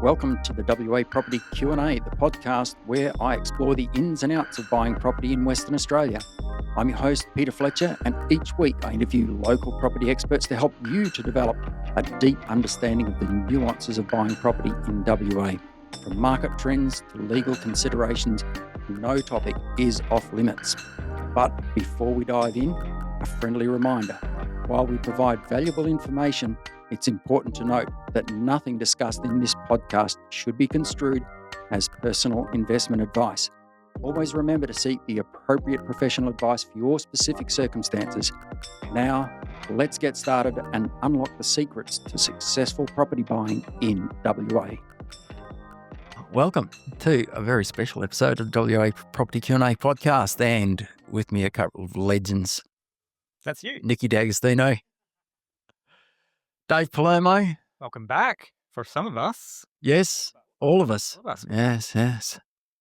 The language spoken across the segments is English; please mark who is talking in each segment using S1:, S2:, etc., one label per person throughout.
S1: Welcome to the WA Property Q&A, the podcast where I explore the ins and outs of buying property in Western Australia. I'm your host, Peter Fletcher, and each week I interview local property experts to help you to develop a deep understanding of the nuances of buying property in WA. From market trends to legal considerations, no topic is off limits. But before we dive in, a friendly reminder. While we provide valuable information, it's important to note that nothing discussed in this podcast should be construed as personal investment advice. Always remember to seek the appropriate professional advice for your specific circumstances. Now, let's get started and unlock the secrets to successful property buying in WA. Welcome to a very special episode of the WA Property Q&A podcast, and with me a couple of legends.
S2: That's you.
S1: Nikki D'Agostino, Dave Palermo.
S2: Welcome back for some of us.
S1: Yes, all of us.
S2: All of us.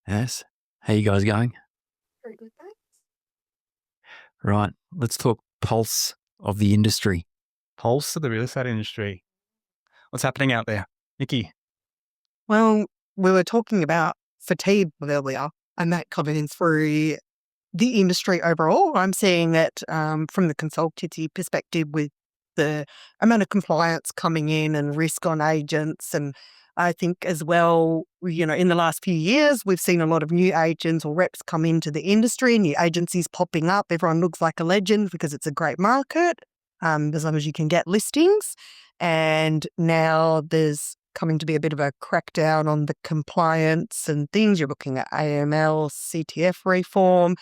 S1: Yes. How you guys going?
S3: Very good, thanks.
S1: Right, let's talk pulse of the industry.
S2: Pulse of the real estate industry. What's happening out there? Nikki?
S3: Well, we were talking about fatigue earlier, and that coming through the industry overall. I'm seeing that from the consultancy perspective with the amount of compliance coming in and risk on agents. And I think as well, in the last few years, we've seen a lot of new agents or reps come into the industry, new agencies popping up. Everyone looks like a legend because it's a great market, as long as you can get listings. And now there's coming to be a bit of a crackdown on the compliance and things. You're looking at AML, CTF reform,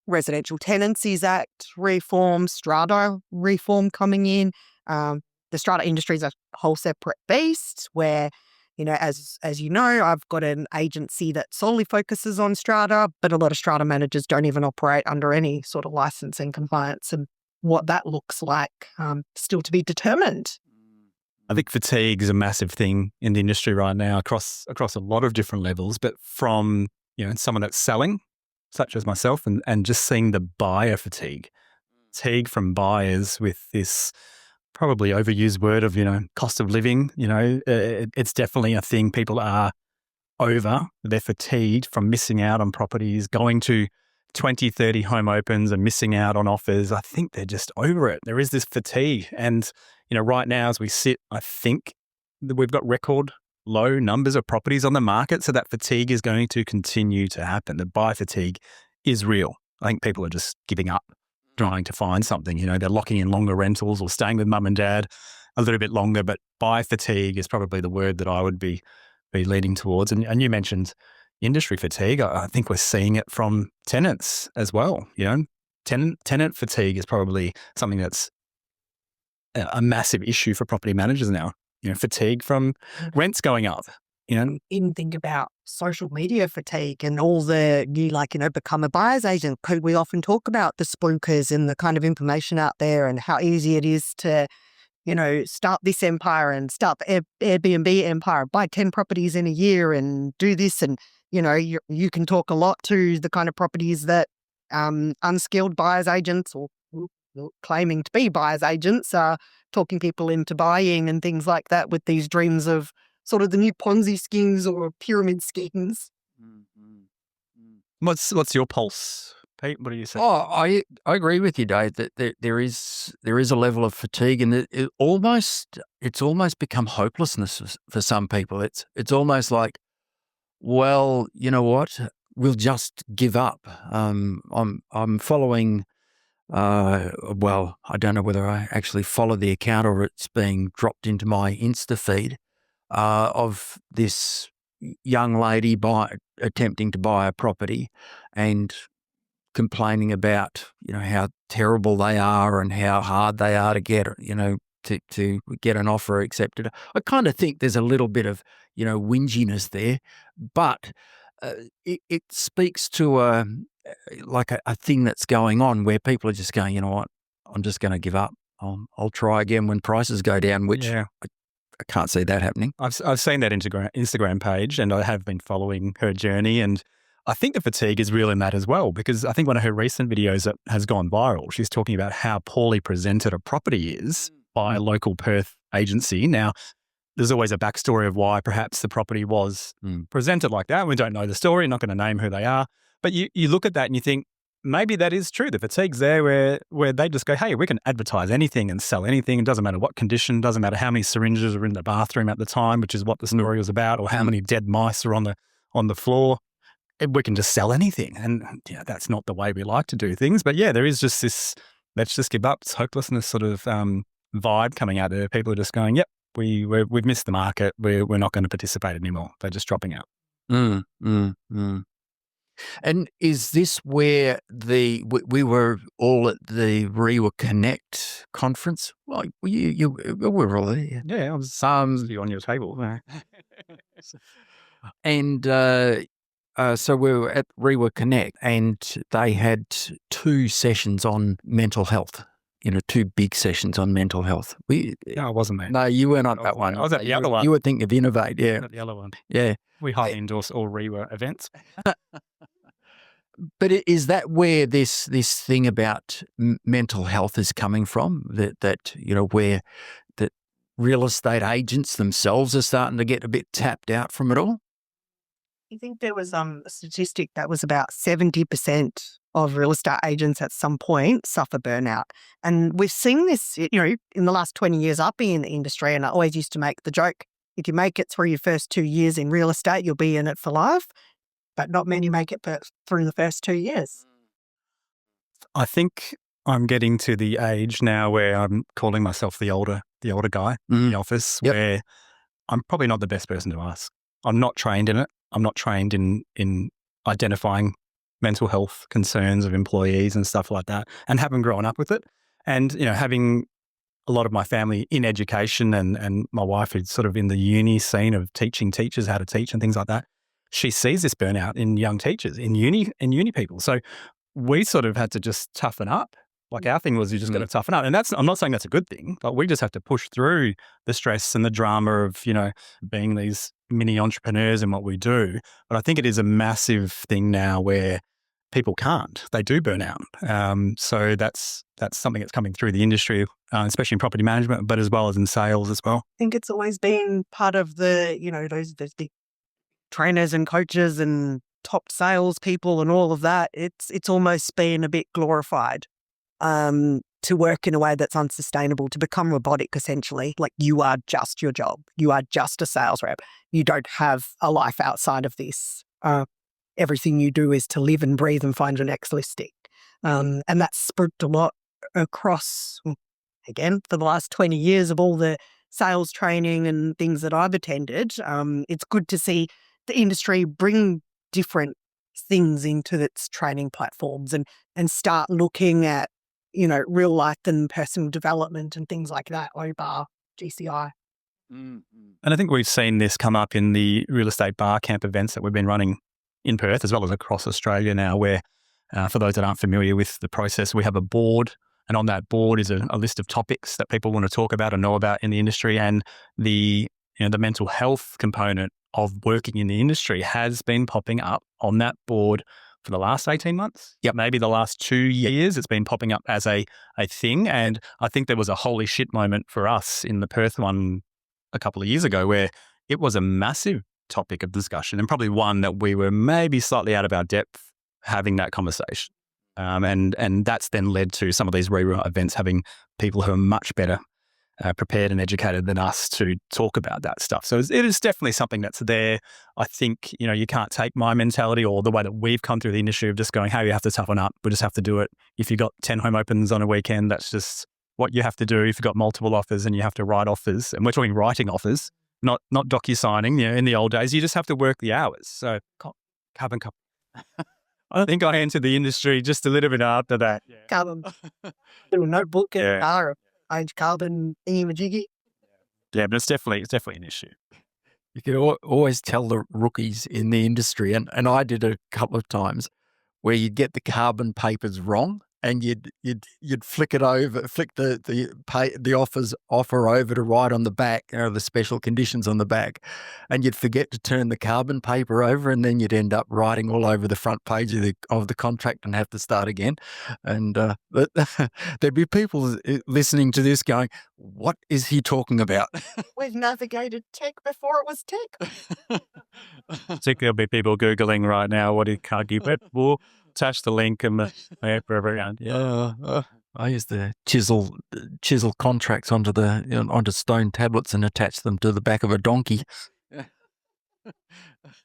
S3: Residential Tenancies Act reform, Strata reform coming in. The Strata industry is a whole separate beast where, as you know, I've got an agency that solely focuses on Strata, but a lot of Strata managers don't even operate under any sort of license and compliance, and what that looks like still to be determined.
S2: I think fatigue is a massive thing in the industry right now across a lot of different levels, but from, someone that's selling, such as myself, and just seeing the buyer fatigue from buyers with this probably overused word of, cost of living. It's definitely a thing. People are over. They're fatigued from missing out on properties, going to 20, 30 home opens and missing out on offers. I think they're just over it. There is this fatigue. And, right now as we sit, I think that we've got record low numbers of properties on the market. So that fatigue is going to continue to happen. The buy fatigue is real. I think people are just giving up trying to find something. They're locking in longer rentals or staying with mum and dad a little bit longer. But buy fatigue is probably the word that I would be leaning towards. And you mentioned industry fatigue. I think we're seeing it from tenants as well. Tenant fatigue is probably something that's a massive issue for property managers now. Fatigue from rents going up.
S3: Even think about social media fatigue and all the become a buyer's agent. We often talk about the spookers and the kind of information out there and how easy it is to, start this empire and start the Airbnb empire, buy 10 properties in a year and do this. And, you can talk a lot to the kind of properties that unskilled buyer's agents or claiming to be buyer's agents are talking people into buying and things like that with these dreams of sort of the new Ponzi schemes or pyramid schemes.
S2: What's your pulse, Pete? What do you say?
S1: Oh, I agree with you, Dave, that there is a level of fatigue, and it's almost become hopelessness for some people. It's almost like, well, you know what? We'll just give up. I'm following. Well, I don't know whether I actually follow the account or it's being dropped into my Insta feed of this young lady attempting to buy a property and complaining about, how terrible they are and how hard they are to get, to get an offer accepted. I kind of think there's a little bit of, whinginess there, but it speaks to a thing that's going on where people are just going, you know what, I'm just going to give up. I'll try again when prices go down, which I can't see that happening.
S2: I've seen that Instagram page, and I have been following her journey, and I think the fatigue is real in that as well, because I think one of her recent videos that has gone viral, she's talking about how poorly presented a property is by a local Perth agency. Now, there's always a backstory of why perhaps the property was presented like that. We don't know the story, not going to name who they are. But you look at that and you think, maybe that is true. The fatigue's there where they just go, hey, we can advertise anything and sell anything. It doesn't matter what condition, doesn't matter how many syringes are in the bathroom at the time, which is what the story was about, or how many dead mice are on the floor. We can just sell anything. And that's not the way we like to do things. But there is just this, let's just give up, it's hopelessness sort of vibe coming out there. People are just going, yep, we've missed the market. We're not going to participate anymore. They're just dropping out.
S1: And is this where we were all at the Rewa Connect conference? Well, we were all there.
S2: Yeah, I was on your table.
S1: And so we were at Rewa Connect, and they had 2 sessions on mental health. 2 big sessions on mental health.
S2: No, I wasn't there.
S1: No, you weren't on that one.
S2: I was at the other one.
S1: You were thinking of Innovate, yeah.
S2: Not the other one.
S1: Yeah.
S2: We highly endorse all Rewa events.
S1: But is that where this thing about mental health is coming from? That where that real estate agents themselves are starting to get a bit tapped out from it all?
S3: I think there was a statistic that was about 70% of real estate agents at some point suffer burnout. And we've seen this, in the last 20 years I've been in the industry, and I always used to make the joke, if you make it through your first 2 years in real estate, you'll be in it for life. But not many make it through the first 2 years.
S2: I think I'm getting to the age now where I'm calling myself the older guy in the office, where I'm probably not the best person to ask. I'm not trained in it. I'm not trained in identifying mental health concerns of employees and stuff like that, and haven't grown up with it. And, having a lot of my family in education and my wife who's sort of in the uni scene of teaching teachers how to teach and things like that, she sees this burnout in young teachers, in uni people. So we sort of had to just toughen up. Like our thing was you just got to toughen up. And I'm not saying that's a good thing, but we just have to push through the stress and the drama of, being these mini entrepreneurs in what we do. But I think it is a massive thing now where people can't. They do burn out. So that's something that's coming through the industry, especially in property management, but as well as in sales as well.
S3: I think it's always been part of the, those big trainers and coaches and top salespeople and all of that. It's almost been a bit glorified to work in a way that's unsustainable, to become robotic essentially. Like you are just your job. You are just a sales rep. You don't have a life outside of this. Everything you do is to live and breathe and find your next listing. And that's spread a lot across, again, for the last 20 years of all the sales training and things that I've attended. It's good to see the industry bring different things into its training platforms and start looking at, real life and personal development and things like that over GCI.
S2: And I think we've seen this come up in the real estate bar camp events that we've been running in Perth as well as across Australia now, where for those that aren't familiar with the process, we have a board, and on that board is a list of topics that people want to talk about or know about in the industry. And the mental health component of working in the industry has been popping up on that board for the last 18 months. Yep. Maybe the last 2 years, it's been popping up as a thing. And I think there was a holy shit moment for us in the Perth one a couple of years ago where it was a massive topic of discussion, and probably one that we were maybe slightly out of our depth having that conversation. And that's then led to some of these rerun events having people who are much better prepared and educated than us to talk about that stuff. So it is definitely something that's there. I think, you can't take my mentality or the way that we've come through the industry of just going, hey, you have to toughen up. We just have to do it. If you've got 10 home opens on a weekend, that's just what you have to do. If you've got multiple offers and you have to write offers, and we're talking writing offers, not docu-signing, in the old days, you just have to work the hours. So carbon copy. I think I entered the industry just a little bit after that. Yeah.
S3: Carbon, little notebook and car, carbon thingy-majiggy.
S2: Yeah, but it's definitely an issue.
S1: You can always tell the rookies in the industry, and I did a couple of times, where you'd get the carbon papers wrong. and you'd flick it over, flick the offer over to write on the back, the special conditions on the back, and you'd forget to turn the carbon paper over, and then you'd end up writing all over the front page of the contract and have to start again. And there'd be people listening to this going, "What is he talking about?"
S3: We've navigated tech before it was tech.
S2: I think there'll be people Googling right now, what did Kagi bet for? Attach the link and the for everyone. Yeah.
S1: I used to chisel contracts onto stone tablets and attach them to the back of a donkey.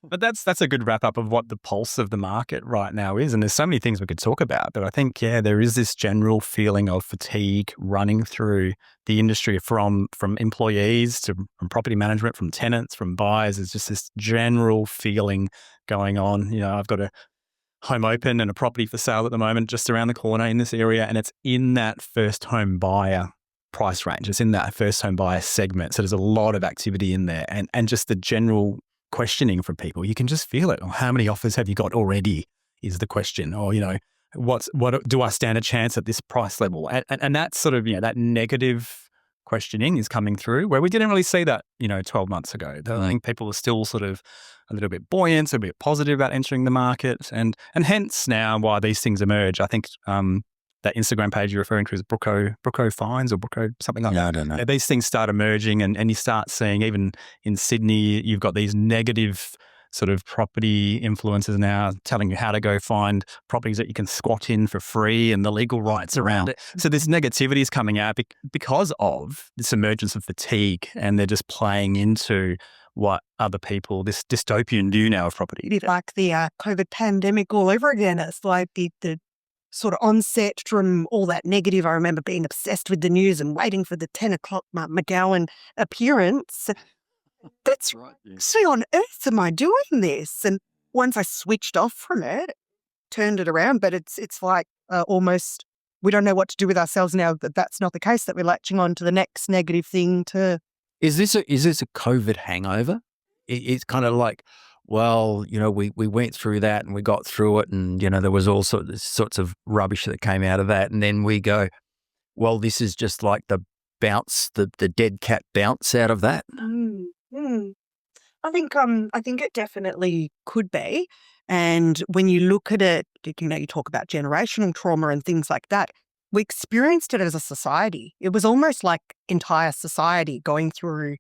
S2: But that's a good wrap up of what the pulse of the market right now is. And there's so many things we could talk about. But I think, there is this general feeling of fatigue running through the industry from employees to from property management, from tenants, from buyers. There's just this general feeling going on. I've got a home open and a property for sale at the moment just around the corner in this area. And it's in that first home buyer price range. It's in that first home buyer segment. So there's a lot of activity in there and just the general questioning from people. You can just feel it. Oh, how many offers have you got already is the question. Or, what do I stand a chance at this price level? And that's sort of, that negative questioning is coming through where we didn't really see that, 12 months ago. I think people are still sort of a little bit buoyant, a bit positive about entering the market. And hence now why these things emerge. I think that Instagram page you're referring to is Brooko Finds or Brooko something like that.
S1: I don't know.
S2: These things start emerging and you start seeing even in Sydney, you've got these negative sort of property influencers now telling you how to go find properties that you can squat in for free and the legal rights around it. So this negativity is coming out because of this emergence of fatigue and they're just playing into what other people, this dystopian view now of property.
S3: It's like the COVID pandemic all over again. It's like the sort of onset from all that negative. I remember being obsessed with the news and waiting for the 10 o'clock McGowan appearance. That's right. So on earth am I doing this? And once I switched off from it, turned it around, but it's like almost we don't know what to do with ourselves now that that's not the case, that we're latching on to the next negative thing to.
S1: Is this a COVID hangover? It's kind of like, well, we went through that and we got through it and, there was all sorts of rubbish that came out of that. And then we go, well, this is just like the bounce, the dead cat bounce out of that.
S3: I think it definitely could be. And when you look at it, you talk about generational trauma and things like that. We experienced it as a society. It was almost like entire society going through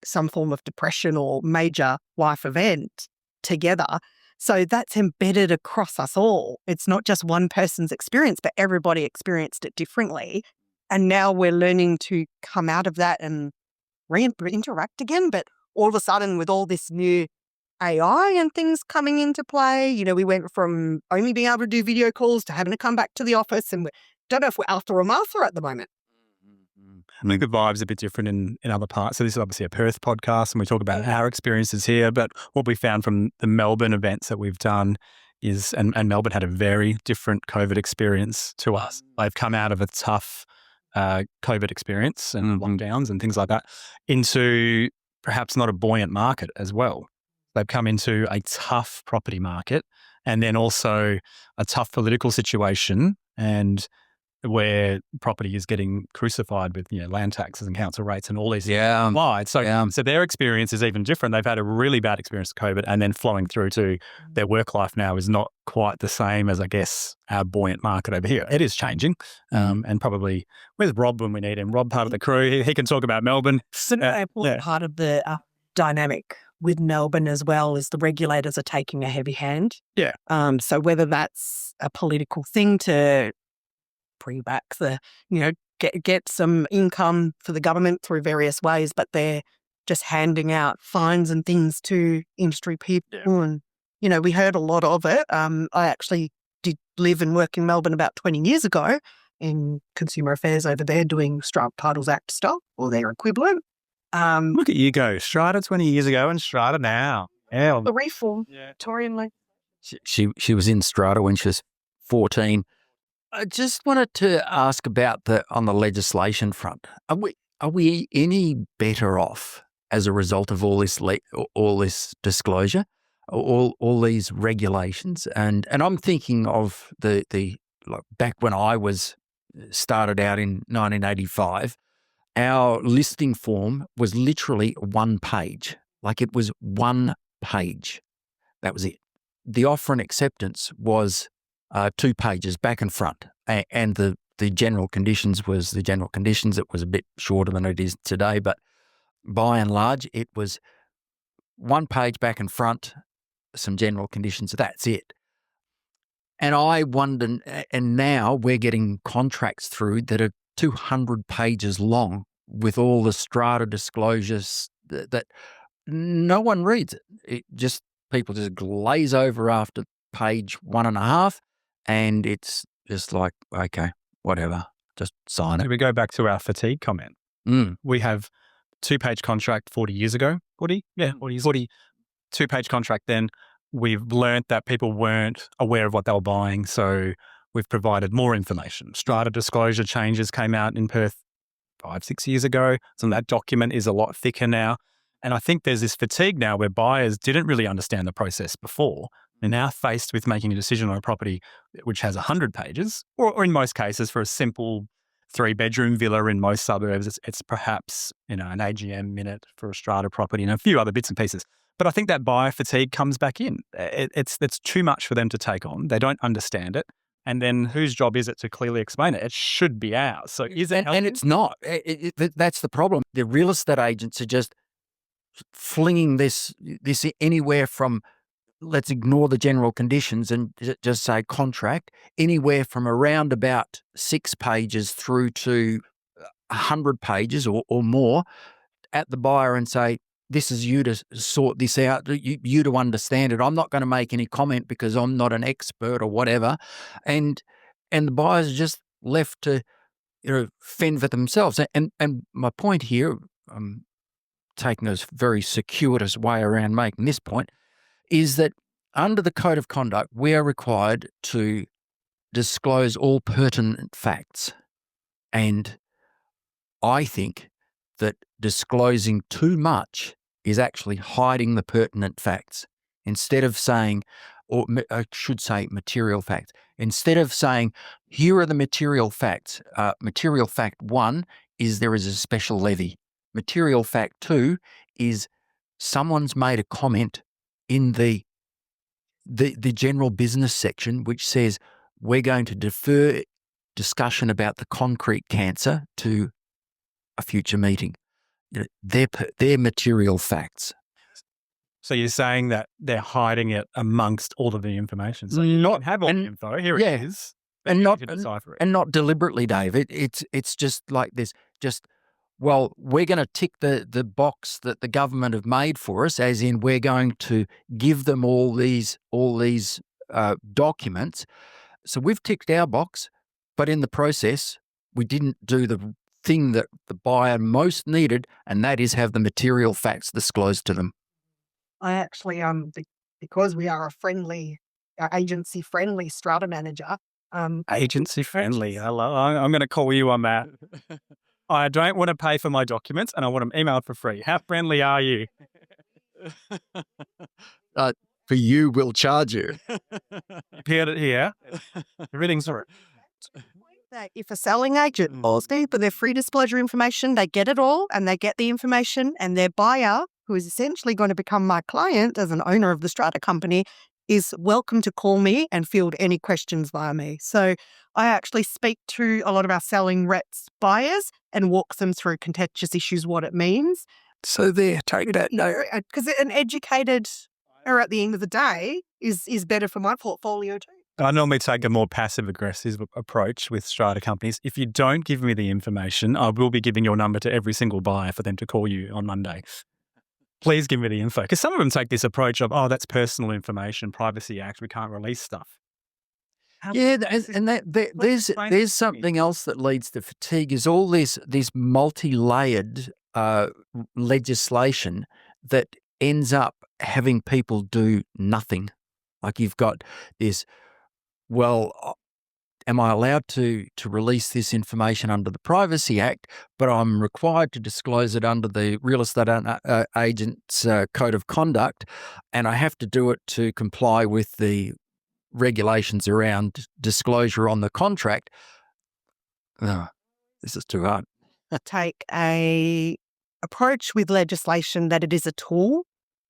S3: some form of depression or major life event together. So that's embedded across us all. It's not just one person's experience, but everybody experienced it differently. And now we're learning to come out of that and interact again. But all of a sudden with all this new AI and things coming into play, we went from only being able to do video calls to having to come back to the office and don't know if we're Arthur or Martha at the moment.
S2: I think the vibe's a bit different in other parts. So this is obviously a Perth podcast and we talk about our experiences here, but what we found from the Melbourne events that we've done is, and Melbourne had a very different COVID experience to us. They've come out of a tough COVID experience and lockdowns and things like that into perhaps not a buoyant market as well. They've come into a tough property market and then also a tough political situation and where property is getting crucified with land taxes and council rates and all these wide. So their experience is even different. They've had a really bad experience with COVID and then flowing through to their work life now is not quite the same as, I guess, our buoyant market over here. It is changing. And probably with Rob when we need him. Rob, part of the crew, he can talk about Melbourne.
S3: So part of the dynamic with Melbourne as well is the regulators are taking a heavy hand.
S2: Yeah.
S3: So whether that's a political thing to bring back the, get some income for the government through various ways, but they're just handing out fines and things to industry people. Yeah. And, we heard a lot of it. I actually did live and work in Melbourne about 20 years ago in consumer affairs over there doing Strata Titles Act stuff or their equivalent.
S2: Look at you go. Strata 20 years ago and Strata now. Yeah.
S3: The reform, Victorian.
S1: She was in Strata when she was 14. I just wanted to ask about on the legislation front. Are we any better off as a result of all this disclosure, all these regulations? And I'm thinking of the like back when I was started out in 1985, our listing form was literally one page. Like it was one page. That was it. The offer and acceptance was 2 pages back and front. And the general conditions was the general conditions. It was a bit shorter than it is today, but by and large, it was 1 page back and front, some general conditions. That's it. And I wondered, and now we're getting contracts through that are 200 pages long with all the strata disclosures that no one reads it. People just glaze over after page 1.5, and it's just like, okay, whatever, just sign it.
S2: We go back to our fatigue comment. We have 2-page contract 40 years ago. 40? Yeah, 40. 2-page contract then. We've learnt that people weren't aware of what they were buying, so we've provided more information. Strata disclosure changes came out in Perth 5-6 years ago, so that document is a lot thicker now. And I think there's this fatigue now where buyers didn't really understand the process before. They're now faced with making a decision on a property which has 100 pages, or in most cases for a simple 3-bedroom villa in most suburbs, it's perhaps an AGM minute for a strata property and a few other bits and pieces. But I think that buyer fatigue comes back in. It's too much for them to take on. They don't understand it. And then whose job is it to clearly explain it? It should be ours. So is it helping?
S1: And it's not. That's the problem. The real estate agents are just flinging this anywhere from, let's ignore the general conditions and just say contract, anywhere from around about 6 pages through to 100 pages or more at the buyer and say, this is you to sort this out, you to understand it. I'm not going to make any comment because I'm not an expert or whatever. And the buyers are just left to fend for themselves. And my point here, I'm taking a very circuitous way around making this point, is that under the Code of Conduct, we are required to disclose all pertinent facts. And I think that disclosing too much is actually hiding the pertinent facts. Instead of saying, or I should say material facts, instead of saying, here are the material facts. Material fact 1 is there is a special levy. Material fact 2 is someone's made a comment in the general business section which says we're going to defer discussion about the concrete cancer to a future meeting. They're material facts.
S2: So you're saying that they're hiding it amongst all of the information. So you not have all the info. Here it is.
S1: And not deliberately, Dave. It's just like this. Just, well, we're going to tick the box that the government have made for us, as in we're going to give them all these documents. So we've ticked our box, but in the process, we didn't do the thing that the buyer most needed, and that is have the material facts disclosed to them.
S3: I actually, because we are a agency-friendly strata manager.
S2: Agency-friendly. Hello. I'm going to call you on that. I don't want to pay for my documents, and I want them emailed for free. How friendly are you?
S1: For you, we'll charge you.
S2: You've heard it here. Everything's all right.
S3: That if a selling agent calls me for their free disclosure information, they get it all and they get the information, and their buyer, who is essentially going to become my client as an owner of the strata company, is welcome to call me and field any questions via me. So I actually speak to a lot of our selling reps buyers and walk them through contentious issues, what it means.
S1: So there, take that.
S3: Because an educated buyer at the end of the day is better for my portfolio too.
S2: I normally take a more passive-aggressive approach with strata companies. If you don't give me the information, I will be giving your number to every single buyer for them to call you on Monday. Please give me the info. Because some of them take this approach of, oh, that's personal information, Privacy Act, we can't release stuff.
S1: Yeah, and there's something else that leads to fatigue is all this multi-layered legislation that ends up having people do nothing. Like you've got this, well, am I allowed to release this information under the Privacy Act, but I'm required to disclose it under the Real Estate Agents Code of Conduct, and I have to do it to comply with the regulations around disclosure on the contract. Oh, this is too hard.
S3: Take a approach with legislation that it is a tool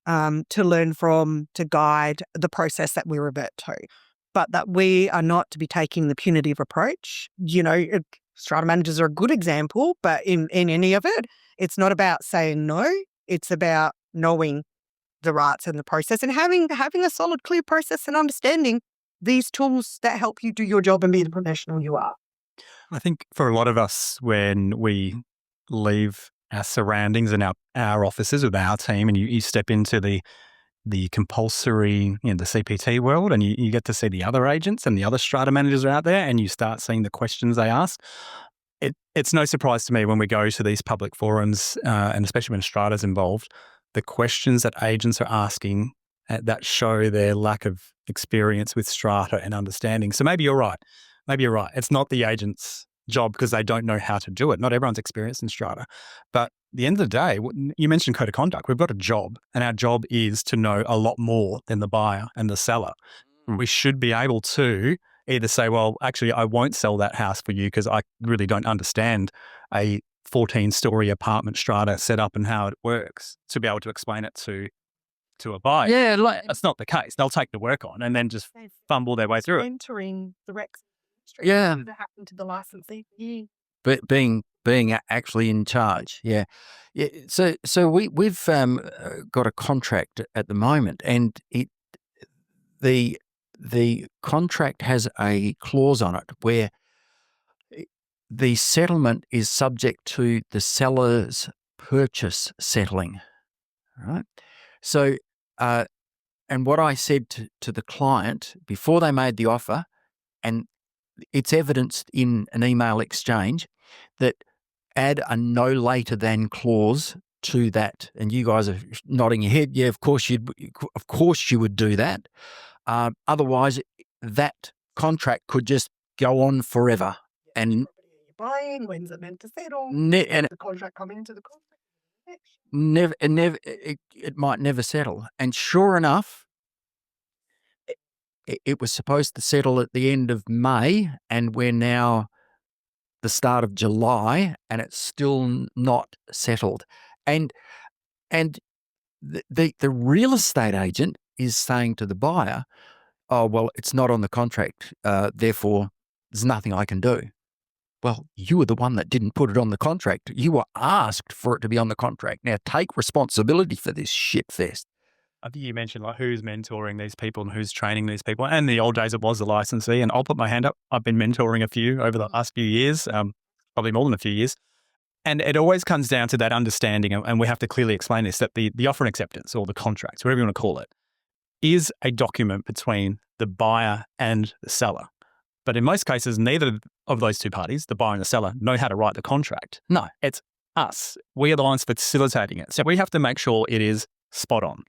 S3: to learn from, to guide the process that we revert to, but that we are not to be taking the punitive approach. Strata managers are a good example, but in any of it, it's not about saying no. It's about knowing the rights and the process and having a solid, clear process and understanding these tools that help you do your job and be the professional you are.
S2: I think for a lot of us, when we leave our surroundings and our offices with our team, and you step into the compulsory, the CPT world, and you get to see the other agents and the other strata managers are out there, and you start seeing the questions they ask. It's no surprise to me when we go to these public forums, and especially when strata's involved, the questions that agents are asking that show their lack of experience with strata and understanding. So maybe you're right. It's not the agent's job because they don't know how to do it. Not everyone's experienced in strata. But at the end of the day, you mentioned code of conduct. We've got a job, and our job is to know a lot more than the buyer and the seller. We should be able to either say, well, actually, I won't sell that house for you because I really don't understand a 14-story apartment strata setup and how it works, to be able to explain it to a buyer.
S1: Yeah,
S2: That's not the case. They'll take the work on and then just fumble their way through it.
S3: Entering the Rex.
S1: Yeah.
S3: That happened to the licensee. Yeah.
S1: But being actually in charge, yeah. So we've got a contract at the moment, and the contract has a clause on it where the settlement is subject to the seller's purchase settling, right? So, and what I said to the client before they made the offer, and it's evidenced in an email exchange, that add a no later than clause to that. And you guys are nodding your head. Yeah, of course you would do that. Otherwise, that contract could just go on forever. And
S3: buying, when's it meant to settle?
S1: and
S3: the contract come into the contract?
S1: it might never settle. And sure enough, it was supposed to settle at the end of May, and we're now the start of July, and it's still not settled. And the real estate agent is saying to the buyer, oh, well, it's not on the contract, therefore there's nothing I can do. Well, you were the one that didn't put it on the contract. You were asked for it to be on the contract. Now take responsibility for this shit fest.
S2: I think you mentioned who's mentoring these people and who's training these people. And in the old days, it was the licensee. And I'll put my hand up. I've been mentoring a few over the last few years, probably more than a few years. And it always comes down to that understanding, and we have to clearly explain this, that the offer and acceptance, or the contracts, whatever you want to call it, is a document between the buyer and the seller. But in most cases, neither of those two parties, the buyer and the seller, know how to write the contract. No, it's us. We are the ones facilitating it. So we have to make sure it is spot on.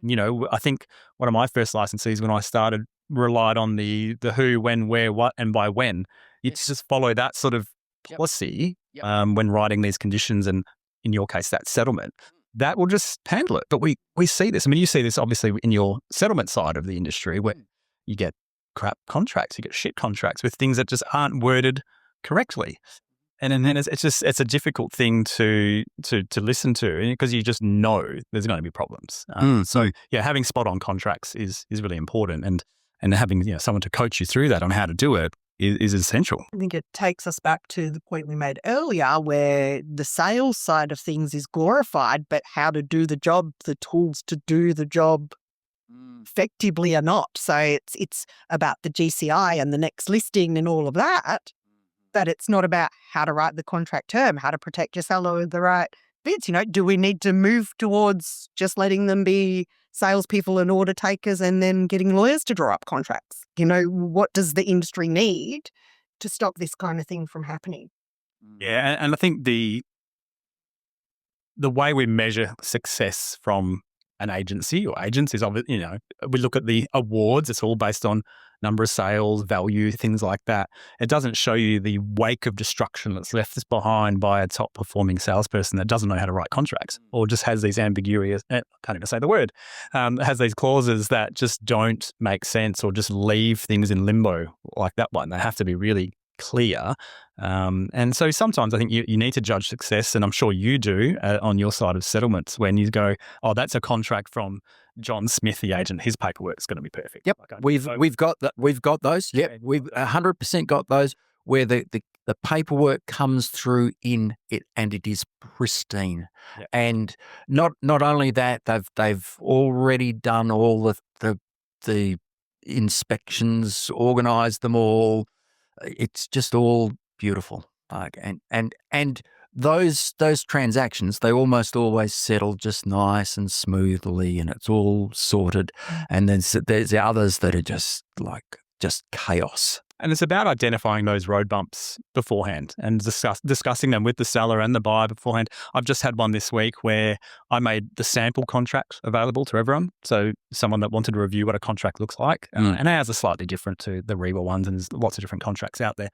S2: I think one of my first licensees when I started relied on the who, when, where, what, and by when. You just follow that sort of policy when writing these conditions, and in your case, that settlement. That will just handle it. But we see this. I mean, you see this obviously in your settlement side of the industry, where you get crap contracts, you get shit contracts with things that just aren't worded correctly. And then it's a difficult thing to listen to, because you just know there's going to be problems. So having spot on contracts is really important, and having someone to coach you through that on how to do it is essential.
S3: I think it takes us back to the point we made earlier, where the sales side of things is glorified, but how to do the job, the tools to do the job effectively are not. So it's about the GCI and the next listing and all of that. But it's not about how to write the contract term, how to protect your seller with the right bits. Do we need to move towards just letting them be salespeople and order takers and then getting lawyers to draw up contracts? What does the industry need to stop this kind of thing from happening?
S2: Yeah, and I think the way we measure success from an agency or agencies of it, we look at the awards, it's all based on number of sales, value, things like that. It doesn't show you the wake of destruction that's left behind by a top performing salesperson that doesn't know how to write contracts or just has these ambiguities, I can't even say the word, has these clauses that just don't make sense or just leave things in limbo like that one. They have to be really clear. And so sometimes I think you need to judge success, and I'm sure you do on your side of settlements when you go, oh, that's a contract from John Smith, the agent. His paperwork's going to be perfect.
S1: Yep, we've got those. Yep, we've 100% got those where the paperwork comes through in it and it is pristine.
S2: Yep.
S1: And not only that, they've already done all the inspections, organised them all. It's just all beautiful. And those transactions, they almost always settle just nice and smoothly, and it's all sorted. And then there's the others that are just chaos.
S2: And it's about identifying those road bumps beforehand and discussing them with the seller and the buyer beforehand. I've just had one this week where I made the sample contract available to everyone. So someone that wanted to review what a contract looks like. And ours are slightly different to the Reba ones, and there's lots of different contracts out there.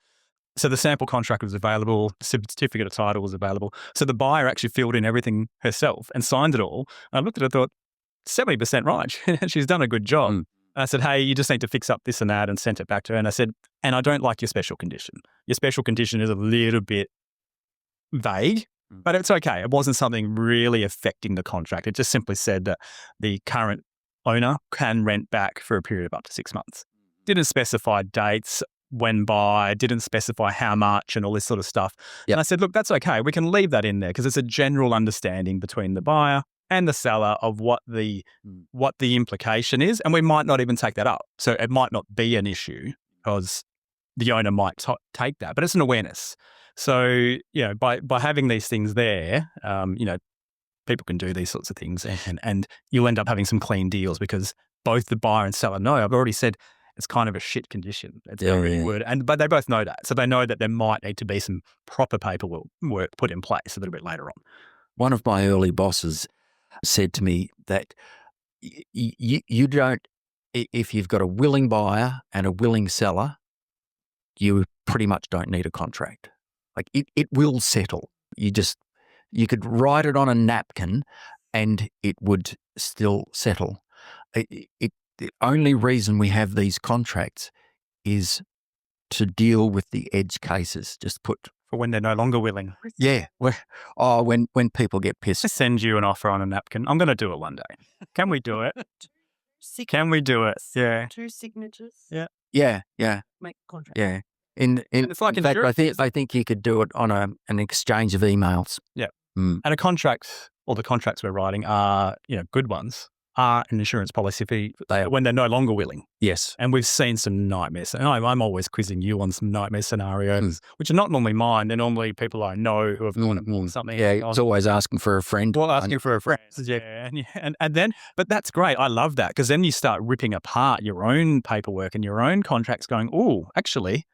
S2: So the sample contract was available, certificate of title was available. So the buyer actually filled in everything herself and signed it all. I looked at it and thought, 70% right. She's done a good job. And I said, hey, you just need to fix up this and that, and sent it back to her. And I said, and I don't like your special condition. Your special condition is a little bit vague, but it's okay. It wasn't something really affecting the contract. It just simply said that the current owner can rent back for a period of up to 6 months. Didn't specify dates, when by, didn't specify how much and all this sort of stuff.
S1: Yep.
S2: And I said, look, that's okay. We can leave that in there because it's a general understanding between the buyer and the seller of what the implication is. And we might not even take that up. So it might not be an issue because the owner might take that, but it's an awareness. So, by having these things there, people can do these sorts of things and you'll end up having some clean deals because both the buyer and seller know. I've already said, it's kind of a shit condition. It's very word, but they both know that. So they know that there might need to be some proper paperwork put in place a little bit later on.
S1: One of my early bosses said to me that you don't, if you've got a willing buyer and a willing seller, you pretty much don't need a contract. Like it will settle. You could write it on a napkin and it would still settle. The only reason we have these contracts is to deal with the edge cases. Just put
S2: for when they're no longer willing.
S1: Yeah. When people get pissed.
S2: I send you an offer on a napkin. I'm going to do it one day. Can we do it? Can we do it? Yeah.
S3: 2 signatures.
S2: Yeah.
S1: Yeah.
S3: Make a contract.
S1: Yeah. It's like in fact, I think you could do it on an exchange of emails.
S2: Yeah. And a contract, or the contracts we're writing are, good ones, are an insurance policy when they're no longer willing.
S1: Yes.
S2: And we've seen some nightmares. And I'm always quizzing you on some nightmare scenarios, which are not normally mine. They're normally people I know who have done something.
S1: Yeah, it's always asking for a friend.
S2: Well, asking for a friend. Yeah. And then, but that's great. I love that because then you start ripping apart your own paperwork and your own contracts going, oh, actually,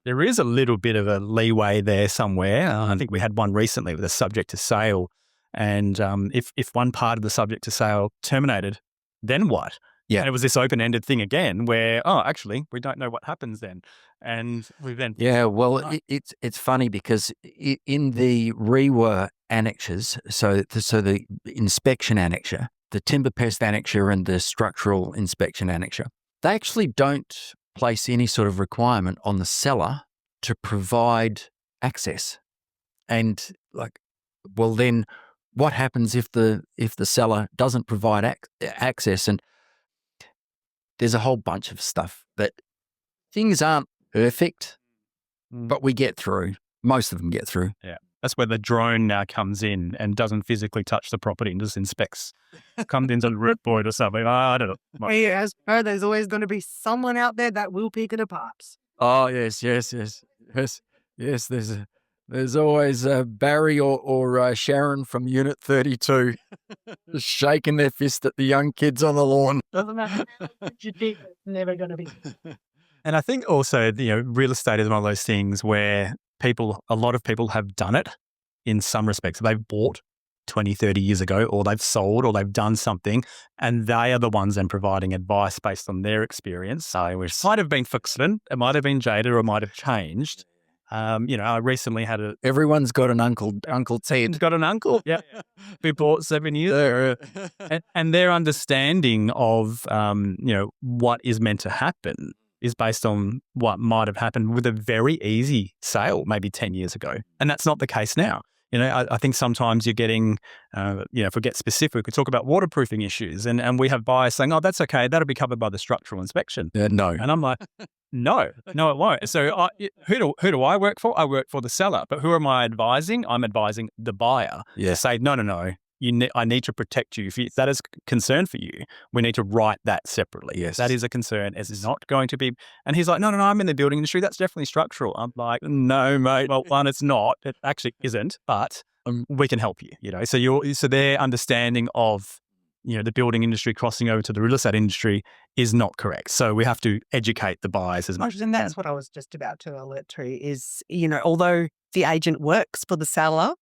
S2: there is a little bit of a leeway there somewhere. I think we had one recently with a subject to sale. And if one part of the subject to sale terminated, then what?
S1: Yeah.
S2: And it was this open-ended thing again where, actually, we don't know what happens then. And we then...
S1: Yeah, well, it's funny because in the REWA annexures, so the inspection annexure, the timber pest annexure and the structural inspection annexure, they actually don't place any sort of requirement on the seller to provide access. And then what happens if the seller doesn't provide access? And there's a whole bunch of stuff that things aren't perfect, but we get through. Most of them get through.
S2: Yeah. That's where the drone now comes in and doesn't physically touch the property and just inspects. Comes into the root board or something. I don't know.
S3: As per, there's always going to be someone out there that will pick it apart.
S1: Oh, yes. There's always Barry or Sharon from Unit 32 just shaking their fist at the young kids on the lawn.
S3: Doesn't matter how much you think, it's never going to be.
S2: And I think also, real estate is one of those things where a lot of people have done it in some respects. They've bought 20, 30 years ago, or they've sold or they've done something, and they are the ones then providing advice based on their experience. So it might have been fixing, it might have been jaded, or it might have changed. I recently had
S1: Everyone's got an Uncle Ted.
S2: got an uncle, who bought 7 years, and their understanding of what is meant to happen is based on what might have happened with a very easy sale maybe 10 years ago, and that's not the case now. I think sometimes you're getting, if we get specific, we talk about waterproofing issues, and we have buyers saying, "Oh, that's okay, that'll be covered by the structural inspection."
S1: No.
S2: And I'm like, no, it won't. So who do I work for? I work for the seller. But who am I advising? I'm advising the buyer to say, no. I need to protect you. If that is a concern for you, we need to write that separately.
S1: Yes.
S2: That is a concern. It's not going to be. And he's like, no, I'm in the building industry. That's definitely structural. I'm like, no, mate. Well, one, it's not. It actually isn't. But we can help you. So their understanding of the building industry crossing over to the real estate industry is not correct. So we have to educate the buyers as much as
S3: And that's what I was just about to alert to is, although the agent works for the seller,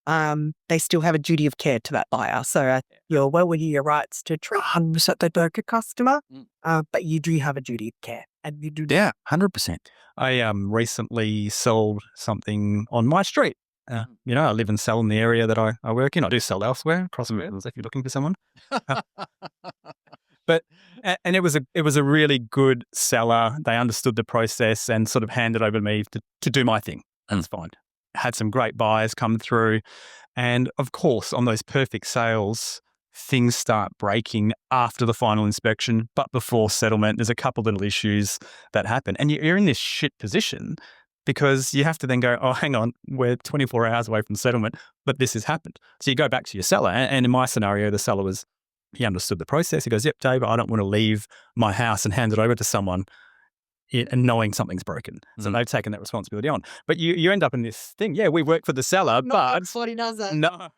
S3: they still have a duty of care to that buyer. So you're well within your rights to try 100% the broker customer, but you do have a duty of care. And you do.
S1: Yeah, 100%.
S2: I recently sold something on my street. I live and sell in the area that I work in. I do sell elsewhere, across the mountains if you're looking for someone. But it was a really good seller. They understood the process and sort of handed over to me to do my thing. And it's fine. Had some great buyers come through. And of course, on those perfect sales, things start breaking after the final inspection, but before settlement. There's a couple little issues that happen. And you're in this shit position because you have to then go, oh, hang on, we're 24 hours away from settlement, but this has happened. So you go back to your seller. And in my scenario, the seller he understood the process. He goes, yep, Dave, I don't want to leave my house and hand it over to someone and knowing something's broken. So they've taken that responsibility on. But you end up in this thing. Yeah, we work for the seller, but
S3: Everybody does that.
S2: no.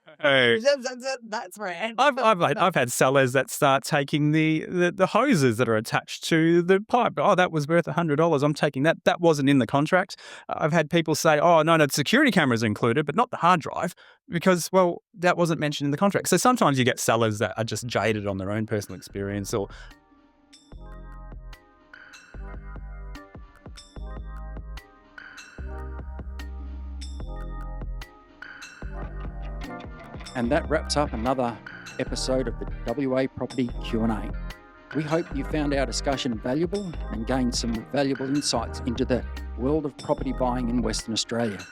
S3: That's right.
S2: I've had sellers that start taking the hoses that are attached to the pipe. Oh, that was worth $100. I'm taking that. That wasn't in the contract. I've had people say, oh, no, the security cameras are included, but not the hard drive because, well, that wasn't mentioned in the contract. So sometimes you get sellers that are just jaded on their own personal experience or
S1: And that wraps up another episode of the WA Property Q&A. We hope you found our discussion valuable and gained some valuable insights into the world of property buying in Western Australia.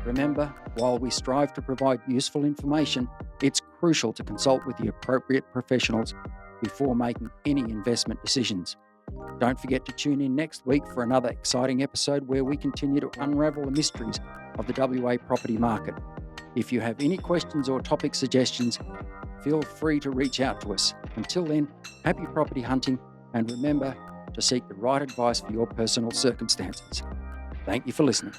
S1: Remember, while we strive to provide useful information, it's crucial to consult with the appropriate professionals before making any investment decisions. Don't forget to tune in next week for another exciting episode where we continue to unravel the mysteries of the WA property market. If you have any questions or topic suggestions, feel free to reach out to us. Until then, happy property hunting, and remember to seek the right advice for your personal circumstances. Thank you for listening.